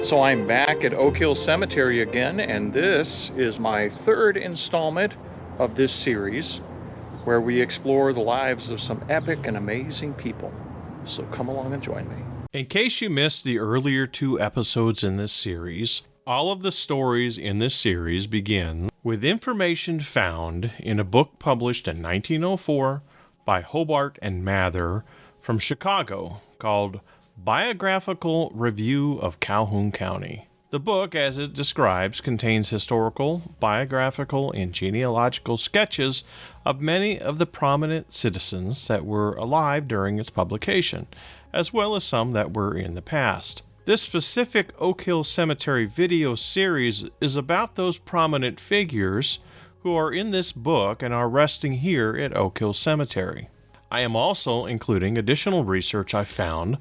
So I'm back at Oak Hill Cemetery again, and this is my third installment of this series where we explore the lives of some epic and amazing people. So come along and join me. In case you missed the earlier 2 episodes in this series, all of the stories in this series begin with information found in a book published in 1904 by Hobart and Mather from Chicago called Biographical Review of Calhoun County. The book, as it describes, contains historical, biographical, and genealogical sketches of many of the prominent citizens that were alive during its publication, as well as some that were in the past. This specific Oak Hill Cemetery video series is about those prominent figures who are in this book and are resting here at Oak Hill Cemetery. I am also including additional research I found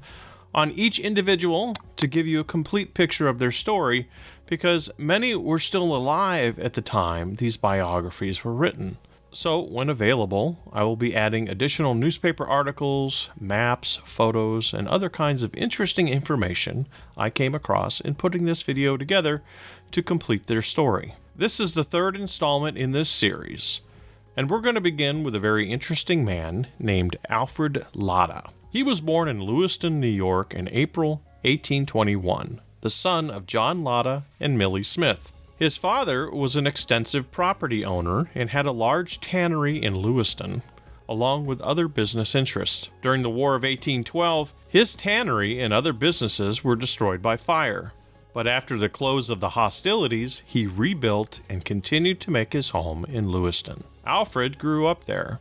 on each individual to give you a complete picture of their story, because many were still alive at the time these biographies were written. So, when available, I will be adding additional newspaper articles, maps, photos, and other kinds of interesting information I came across in putting this video together to complete their story. This is the third installment in this series, and we're going to begin with a very interesting man named Alfred Lada. He was born in Lewiston, New York in April 1821, the son of John Lada and Millie Smith. His father was an extensive property owner and had a large tannery in Lewiston, along with other business interests. During the War of 1812, his tannery and other businesses were destroyed by fire. But after the close of the hostilities, he rebuilt and continued to make his home in Lewiston. Alfred grew up there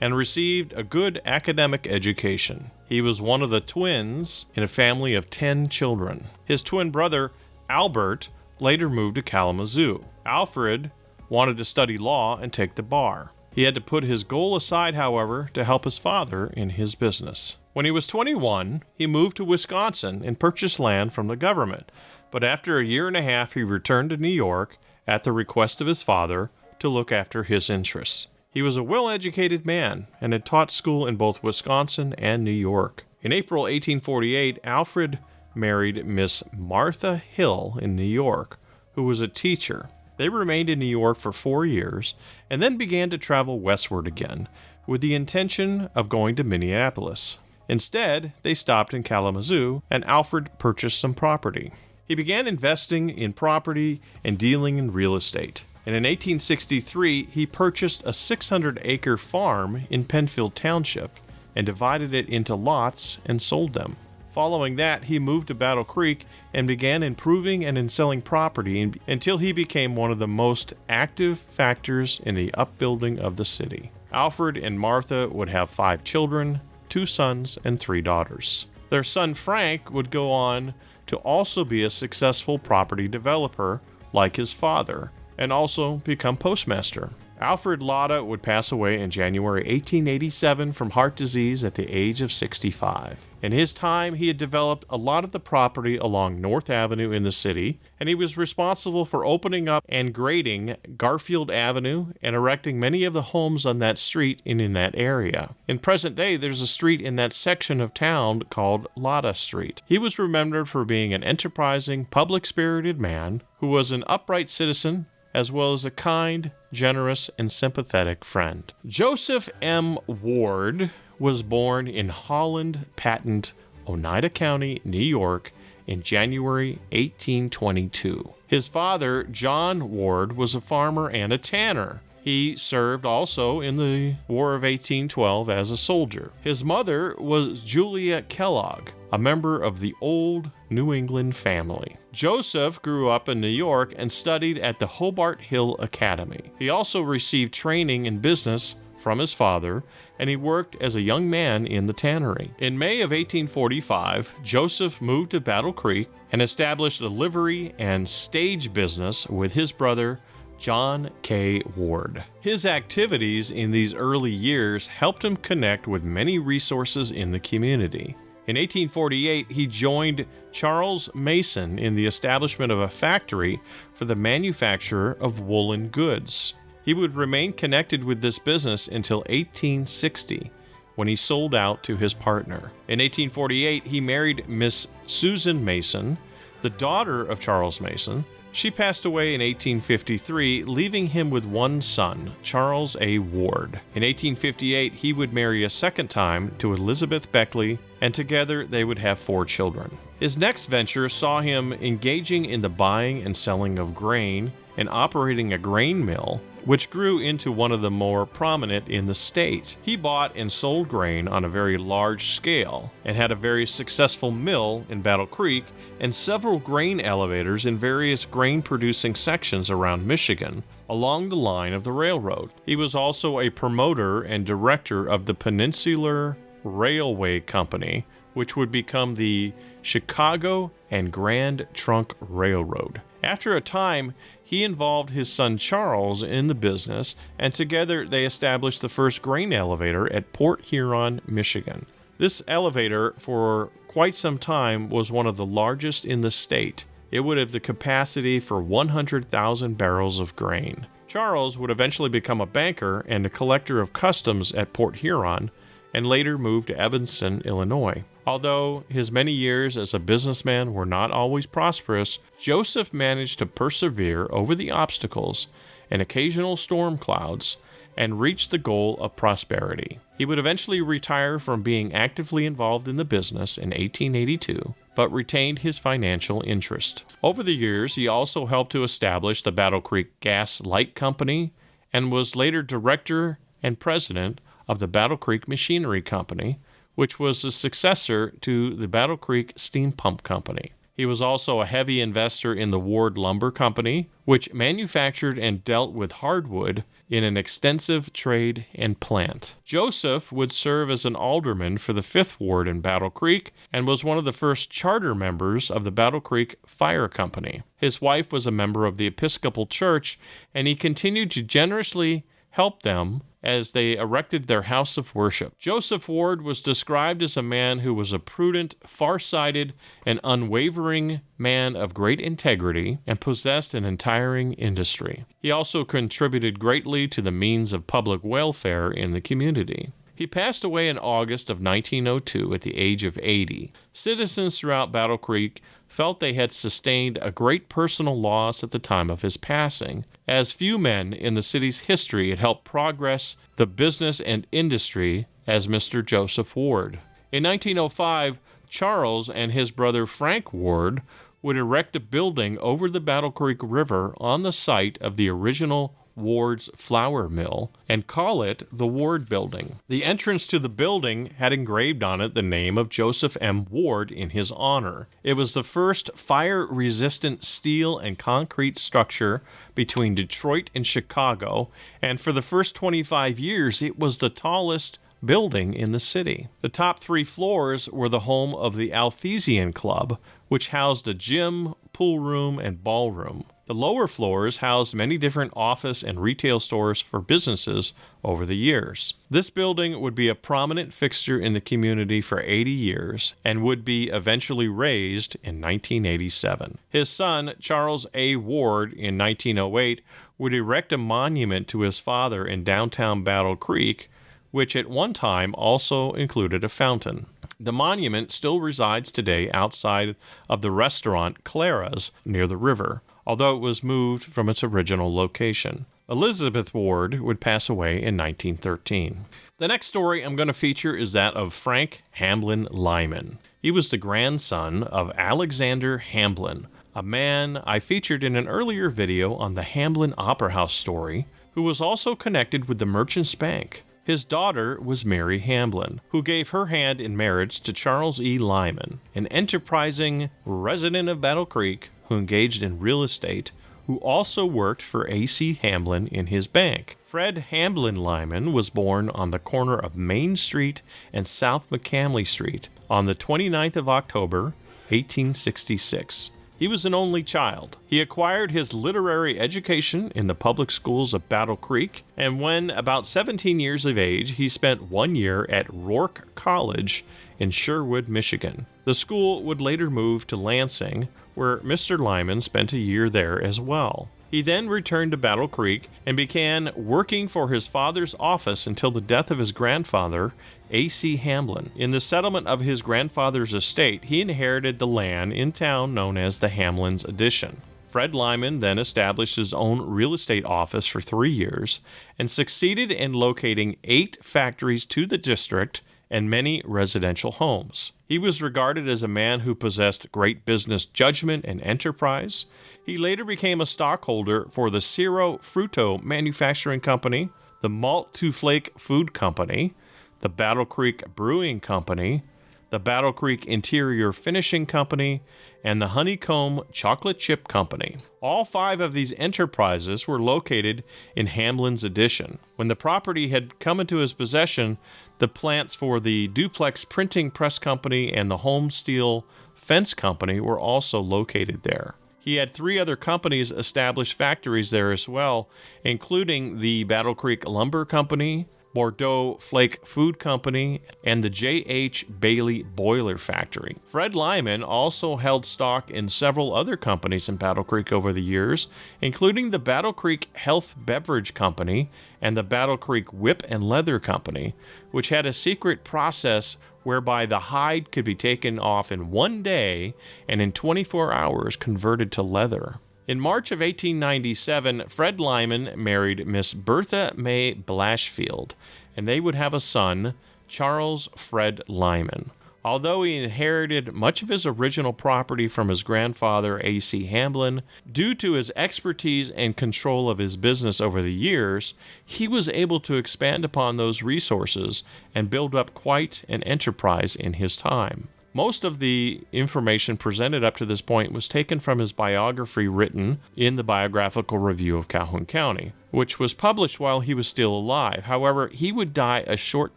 and received a good academic education. He was one of the twins in a family of 10 children. His twin brother, Albert, later moved to Kalamazoo. Alfred wanted to study law and take the bar. He had to put his goal aside, however, to help his father in his business. When he was 21, he moved to Wisconsin and purchased land from the government. But after a year and a half, he returned to New York at the request of his father to look after his interests. He was a well-educated man and had taught school in both Wisconsin and New York. In April 1848, Alfred married Miss Martha Hill in New York, who was a teacher. They remained in New York for 4 years and then began to travel westward again with the intention of going to Minneapolis. Instead, they stopped in Kalamazoo and Alfred purchased some property. He began investing in property and dealing in real estate. And in 1863, he purchased a 600-acre farm in Penfield Township and divided it into lots and sold them. Following that, he moved to Battle Creek and began improving and selling property until he became one of the most active factors in the upbuilding of the city. Alfred and Martha would have 5 children, 2 sons and 3 daughters. Their son Frank would go on to also be a successful property developer like his father, and also become postmaster. Alfred Lada would pass away in January 1887 from heart disease at the age of 65. In his time, he had developed a lot of the property along North Avenue in the city, and he was responsible for opening up and grading Garfield Avenue and erecting many of the homes on that street and in that area. In present day, there's a street in that section of town called Lada Street. He was remembered for being an enterprising, public-spirited man who was an upright citizen, as well as a kind, generous, and sympathetic friend. Joseph M. Ward was born in Holland Patent, Oneida County, New York, in January 1822. His father, John Ward, was a farmer and a tanner. He served also in the War of 1812 as a soldier. His mother was Julia Kellogg, a member of the old New England family. Joseph grew up in New York and studied at the Hobart Hill Academy. He also received training in business from his father, and he worked as a young man in the tannery. In May of 1845, Joseph moved to Battle Creek and established a livery and stage business with his brother, John K. Ward. His activities in these early years helped him connect with many resources in the community. In 1848, he joined Charles Mason in the establishment of a factory for the manufacture of woolen goods. He would remain connected with this business until 1860, when he sold out to his partner. In 1848, he married Miss Susan Mason, The daughter of Charles Mason, she passed away in 1853, leaving him with one son, Charles A. Ward. In 1858, he would marry a second time to Elizabeth Beckley, and together they would have 4 children. His next venture saw him engaging in the buying and selling of grain and operating a grain mill, which grew into one of the more prominent in the state. He bought and sold grain on a very large scale and had a very successful mill in Battle Creek and several grain elevators in various grain-producing sections around Michigan along the line of the railroad. He was also a promoter and director of the Peninsular Railway Company, which would become the Chicago and Grand Trunk Railroad. After a time, he involved his son Charles in the business, and together they established the first grain elevator at Port Huron, Michigan. This elevator, for quite some time, was one of the largest in the state. It would have the capacity for 100,000 barrels of grain. Charles would eventually become a banker and a collector of customs at Port Huron, and later moved to Evanston, Illinois. Although his many years as a businessman were not always prosperous, Joseph managed to persevere over the obstacles and occasional storm clouds and reach the goal of prosperity. He would eventually retire from being actively involved in the business in 1882, but retained his financial interest. Over the years, he also helped to establish the Battle Creek Gas Light Company and was later director and president of the Battle Creek Machinery Company, which was the successor to the Battle Creek Steam Pump Company. He was also a heavy investor in the Ward Lumber Company, which manufactured and dealt with hardwood in an extensive trade and plant. Joseph would serve as an alderman for the 5th Ward in Battle Creek and was one of the first charter members of the Battle Creek Fire Company. His wife was a member of the Episcopal Church, and he continued to generously help them as they erected their house of worship. Joseph Ward was described as a man who was a prudent, far-sighted, and unwavering man of great integrity and possessed an untiring industry. He also contributed greatly to the means of public welfare in the community. He passed away in August of 1902 at the age of 80. Citizens throughout Battle Creek felt they had sustained a great personal loss at the time of his passing, as few men in the city's history had helped progress the business and industry as Mr. Joseph Ward. In 1905, Charles and his brother Frank Ward would erect a building over the Battle Creek River on the site of the original Ward's flour mill and call it the Ward Building. The entrance to the building had engraved on it the name of Joseph M. Ward in his honor. It was the first fire-resistant steel and concrete structure between Detroit and Chicago, and for the first 25 years it was the tallest building in the city. The top 3 floors were the home of the Althesian Club, which housed a gym, pool room, and ballroom. The lower floors housed many different office and retail stores for businesses over the years. This building would be a prominent fixture in the community for 80 years and would be eventually razed in 1987. His son, Charles A. Ward, in 1908, would erect a monument to his father in downtown Battle Creek, which at one time also included a fountain. The monument still resides today outside of the restaurant Clara's near the river, although it was moved from its original location. Elizabeth Ward would pass away in 1913. The next story I'm going to feature is that of Frank Hamblin Lyman. He was the grandson of Alexander Hamblin, a man I featured in an earlier video on the Hamblin Opera House story, who was also connected with the Merchants Bank. His daughter was Mary Hamblin, who gave her hand in marriage to Charles E. Lyman, an enterprising resident of Battle Creek who engaged in real estate, who also worked for A.C. Hamblin in his bank. Fred Hamblin Lyman was born on the corner of Main Street and South McCamley Street on the 29th of October, 1866. He was an only child. He acquired his literary education in the public schools of Battle Creek, and when about 17 years of age, he spent 1 year at Rourke College in Sherwood, Michigan. The school would later move to Lansing, where Mr. Lyman spent a year there as well. He then returned to Battle Creek and began working for his father's office until the death of his grandfather, A.C. Hamblin. In the settlement of his grandfather's estate, he inherited the land in town known as the Hamlin's Addition. Fred Lyman then established his own real estate office for 3 years and succeeded in locating 8 factories to the district and many residential homes. He was regarded as a man who possessed great business judgment and enterprise. He later became a stockholder for the Ciro Fruto Manufacturing Company, the Malt to Flake Food Company, the Battle Creek Brewing Company, the Battle Creek Interior Finishing Company, and the Honeycomb Chocolate Chip Company. All 5 of these enterprises were located in Hamblin's Addition. When the property had come into his possession, the plants for the Duplex Printing Press Company and the Home Steel Fence Company were also located there. He had 3 other companies establish factories there as well, including the Battle Creek Lumber Company, Bordeaux Flake Food Company, and the J.H. Bailey Boiler Factory. Fred Lyman also held stock in several other companies in Battle Creek over the years, including the Battle Creek Health Beverage Company and the Battle Creek Whip and Leather Company, which had a secret process whereby the hide could be taken off in 1 day and in 24 hours converted to leather. In March of 1897, Fred Lyman married Miss Bertha May Blashfield, and they would have a son, Charles Fred Lyman. Although he inherited much of his original property from his grandfather, A.C. Hamblin, due to his expertise and control of his business over the years, he was able to expand upon those resources and build up quite an enterprise in his time. Most of the information presented up to this point was taken from his biography written in the Biographical Review of Calhoun County, which was published while he was still alive. However, he would die a short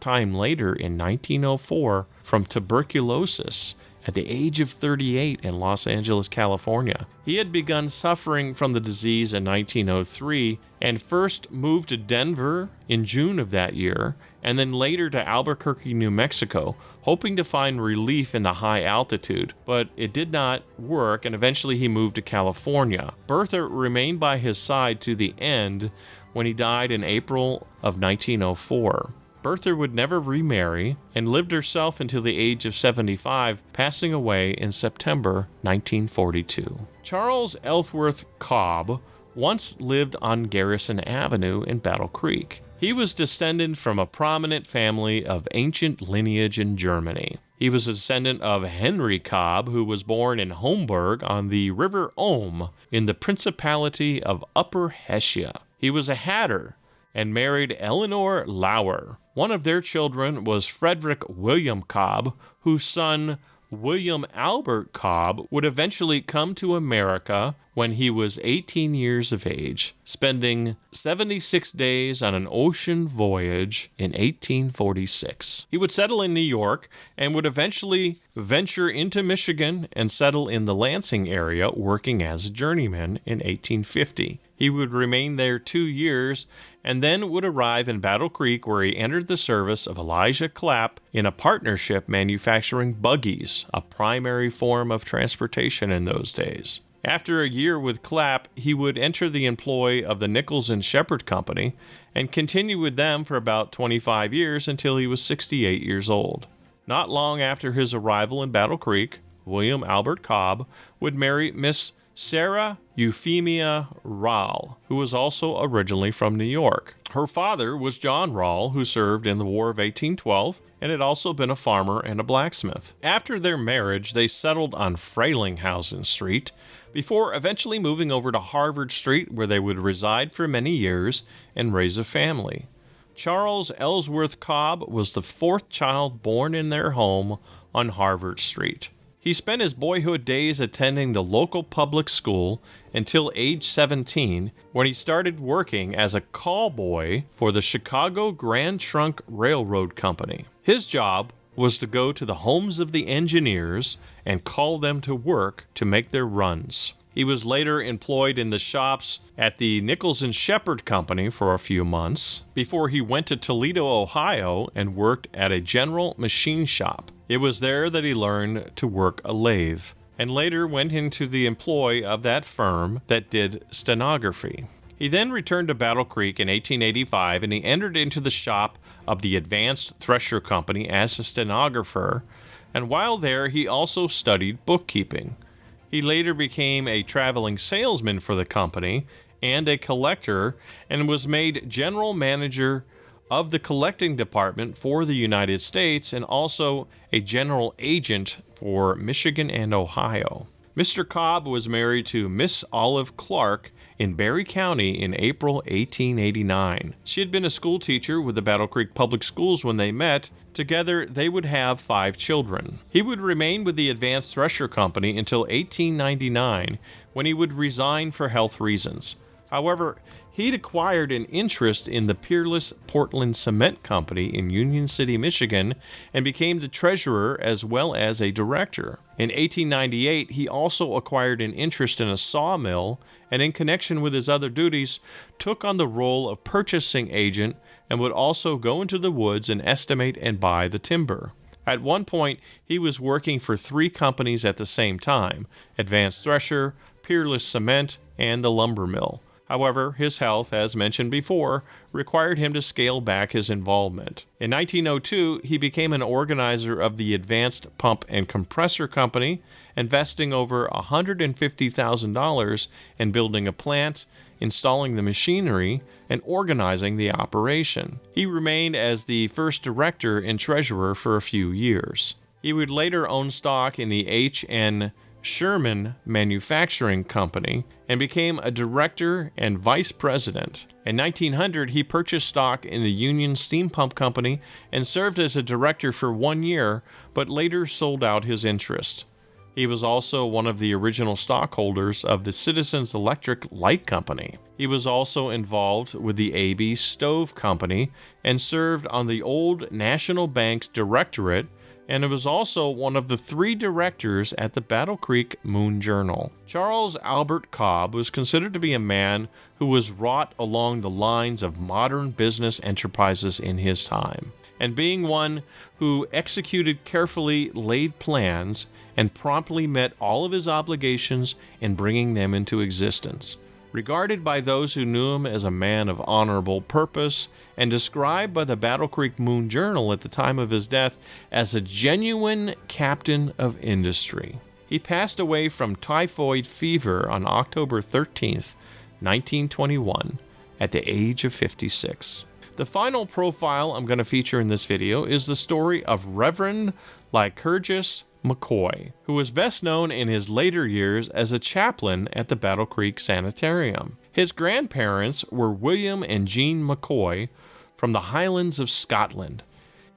time later in 1904 from tuberculosis at the age of 38 in Los Angeles, California. He had begun suffering from the disease in 1903 and first moved to Denver in June of that year, and then later to Albuquerque, New Mexico, hoping to find relief in the high altitude, but it did not work, and eventually he moved to California. Bertha remained by his side to the end when he died in April of 1904. Bertha would never remarry and lived herself until the age of 75, passing away in September 1942. Charles Ellsworth Cobb once lived on Garrison Avenue in Battle Creek. He was descended from a prominent family of ancient lineage in Germany. He was a descendant of Henry Cobb, who was born in Homburg on the River Ohm in the Principality of Upper Hessia. He was a hatter and married Eleanor Lauer. One of their children was Frederick William Cobb, whose son William Albert Cobb would eventually come to America when he was 18 years of age, spending 76 days on an ocean voyage in 1846. He would settle in New York and would eventually venture into Michigan and settle in the Lansing area, working as a journeyman in 1850. He would remain there 2 years and then would arrive in Battle Creek, where he entered the service of Elijah Clapp in a partnership manufacturing buggies, a primary form of transportation in those days. After a year with Clapp, he would enter the employ of the Nichols and Shepard Company and continue with them for about 25 years until he was 68 years old. Not long after his arrival in Battle Creek, William Albert Cobb would marry Miss Sarah Euphemia Rall, who was also originally from New York. Her father was John Rall, who served in the War of 1812 and had also been a farmer and a blacksmith. After their marriage, they settled on Frailinghausen Street before eventually moving over to Harvard Street, where they would reside for many years and raise a family. Charles Ellsworth Cobb was the 4th child born in their home on Harvard Street. He spent his boyhood days attending the local public school until age 17, when he started working as a call boy for the Chicago Grand Trunk Railroad Company. His job was to go to the homes of the engineers and call them to work to make their runs. He was later employed in the shops at the Nichols and Shepard Company for a few months before he went to Toledo, Ohio, and worked at a general machine shop. It was there that he learned to work a lathe. and later went into the employ of that firm that did stenography. He then returned to Battle Creek in 1885, and he entered into the shop of the Advanced Thresher Company as a stenographer, and while there he also studied bookkeeping. He later became a traveling salesman for the company and a collector, and was made general manager of the collecting department for the United States and also a general agent for Michigan and Ohio. Mr. Cobb was married to Miss Olive Clark in Berry County in April 1889. She had been a school teacher with the Battle Creek Public Schools when they met. Together, they would have 5 children. He would remain with the Advanced Thresher Company until 1899, when he would resign for health reasons. However, he'd acquired an interest in the Peerless Portland Cement Company in Union City, Michigan, and became the treasurer as well as a director. In 1898, he also acquired an interest in a sawmill, and in connection with his other duties, took on the role of purchasing agent and would also go into the woods and estimate and buy the timber. At one point, he was working for 3 companies at the same time: Advanced Thresher, Peerless Cement, and the lumber mill. However, his health, as mentioned before, required him to scale back his involvement. In 1902, he became an organizer of the Advanced Pump and Compressor Company, investing over $150,000 in building a plant, installing the machinery, and organizing the operation. He remained as the first director and treasurer for a few years. He would later own stock in the H.N. Sherman Manufacturing Company and became a director and vice president. In 1900, he purchased stock in the Union Steam Pump Company and served as a director for 1 year, but later sold out his interest. He was also one of the original stockholders of the Citizens Electric Light Company. He was also involved with the A.B. Stove Company and served on the Old National Bank's directorate, and was also one of the 3 directors at the Battle Creek Moon Journal. Charles Albert Cobb was considered to be a man who was wrought along the lines of modern business enterprises in his time, and being one who executed carefully laid plans and promptly met all of his obligations in bringing them into existence. Regarded by those who knew him as a man of honorable purpose, and described by the Battle Creek Moon Journal at the time of his death as a genuine captain of industry. He passed away from typhoid fever on October 13th, 1921, at the age of 56. The final profile I'm going to feature in this video is the story of Reverend Lycurgus McCoy, who was best known in his later years as a chaplain at the Battle Creek Sanitarium. His grandparents were William and Jean McCoy from the Highlands of Scotland,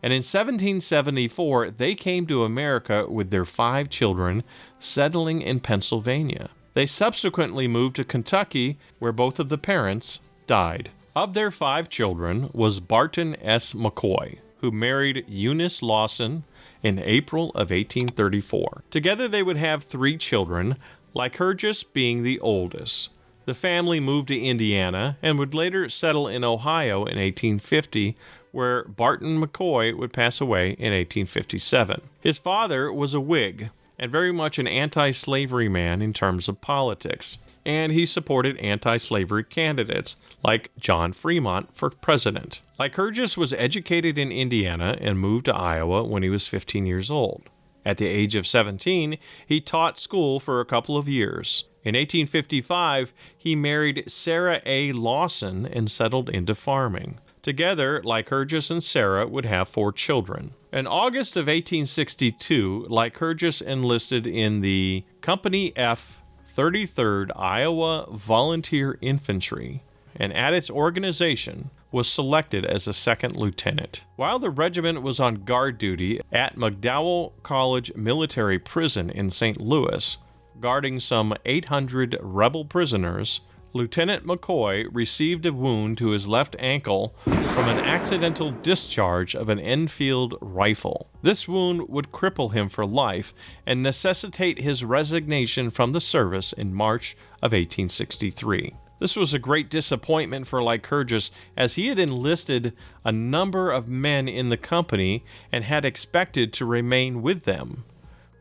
and in 1774 they came to America with their 5 children, settling in Pennsylvania. They subsequently moved to Kentucky, where both of the parents died. Of their 5 children was Barton S McCoy, who married Eunice Lawson in April of 1834. Together they would have 3 children, Lycurgus being the oldest. The family moved to Indiana and would later settle in Ohio in 1850, where Barton McCoy would pass away in 1857. His father was a Whig and very much an anti-slavery man in terms of politics, and he supported anti-slavery candidates like John Fremont for president. Lycurgus was educated in Indiana and moved to Iowa when he was 15 years old. At the age of 17, he taught school for a couple of years. In 1855, he married Sarah A. Lawson and settled into farming. Together, Lycurgus and Sarah would have 4 children. In August of 1862, Lycurgus enlisted in the Company F, 33rd Iowa Volunteer Infantry, and at its organization was selected as a second lieutenant. While the regiment was on guard duty at McDowell College Military Prison in St. Louis, guarding some 800 rebel prisoners, Lieutenant McCoy received a wound to his left ankle from an accidental discharge of an Enfield rifle. This wound would cripple him for life and necessitate his resignation from the service in March of 1863. This was a great disappointment for Lycurgus, as he had enlisted a number of men in the company and had expected to remain with them.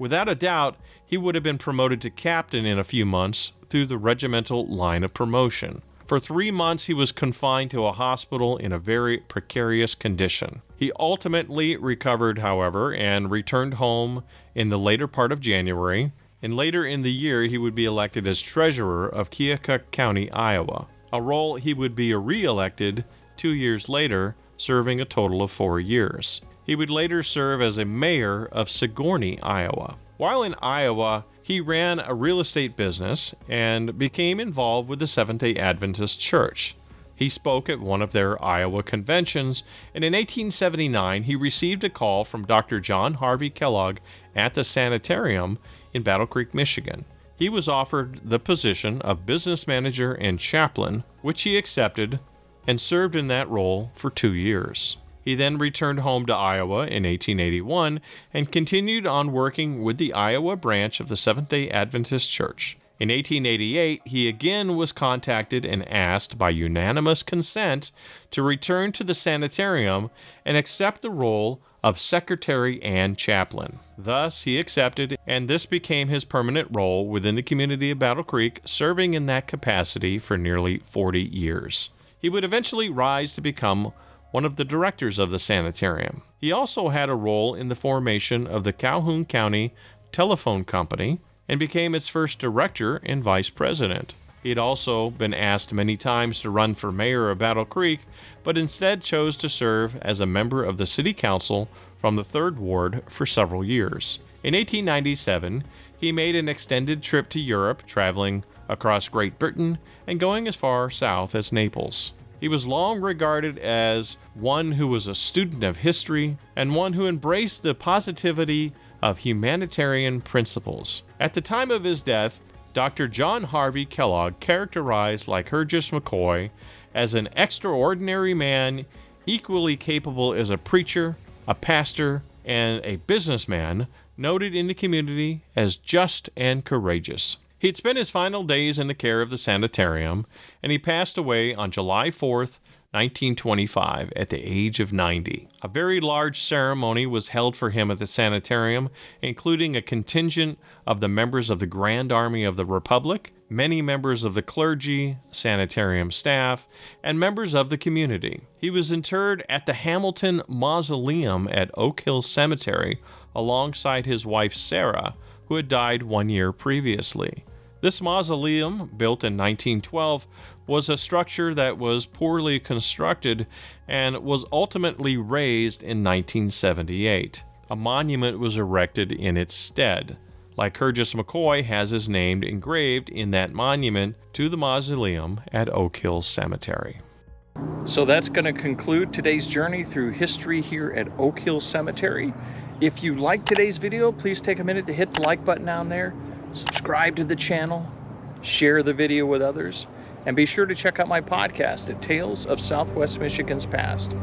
Without a doubt, he would have been promoted to captain in a few months through the regimental line of promotion. For 3 months, he was confined to a hospital in a very precarious condition. He ultimately recovered, however, and returned home in the later part of January, and later in the year he would be elected as treasurer of Keokuk County, Iowa, a role he would be re-elected 2 years later, serving a total of 4 years. He would later serve as a mayor of Sigourney, Iowa. While in Iowa, he ran a real estate business and became involved with the Seventh-day Adventist Church. He spoke at one of their Iowa conventions, and in 1879 he received a call from Dr. John Harvey Kellogg at the sanitarium in Battle Creek, Michigan. He was offered the position of business manager and chaplain, which he accepted and served in that role for 2 years. He then returned home to Iowa in 1881 and continued on working with the Iowa branch of the Seventh-day Adventist Church. In 1888, he again was contacted and asked by unanimous consent to return to the sanitarium and accept the role of secretary and chaplain. Thus, he accepted, and this became his permanent role within the community of Battle Creek, serving in that capacity for nearly 40 years. He would eventually rise to become one of the directors of the sanitarium. He also had a role in the formation of the Calhoun County Telephone Company and became its first director and vice president. He had also been asked many times to run for mayor of Battle Creek, but instead chose to serve as a member of the city council from the 3rd Ward for several years. In 1897, he made an extended trip to Europe, traveling across Great Britain and going as far south as Naples. He was long regarded as one who was a student of history and one who embraced the positivity of humanitarian principles. At the time of his death, Dr. John Harvey Kellogg characterized Lycurgus McCoy as an extraordinary man, equally capable as a preacher, a pastor, and a businessman, noted in the community as just and courageous. He had spent his final days in the care of the sanitarium, and he passed away on July 4th, 1925, at the age of 90. A very large ceremony was held for him at the sanitarium, including a contingent of the members of the Grand Army of the Republic, many members of the clergy, sanitarium staff, and members of the community. He was interred at the Hamilton Mausoleum at Oak Hill Cemetery, alongside his wife Sarah, who had died 1 year previously. This mausoleum, built in 1912, was a structure that was poorly constructed and was ultimately razed in 1978. A monument was erected in its stead. Lycurgus McCoy has his name engraved in that monument to the mausoleum at Oak Hill Cemetery. So that's going to conclude today's journey through history here at Oak Hill Cemetery. If you liked today's video, please take a minute to hit the like button down there, subscribe to the channel, share the video with others, and be sure to check out my podcast at Tales of Southwest Michigan's Past.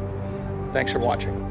Thanks for watching.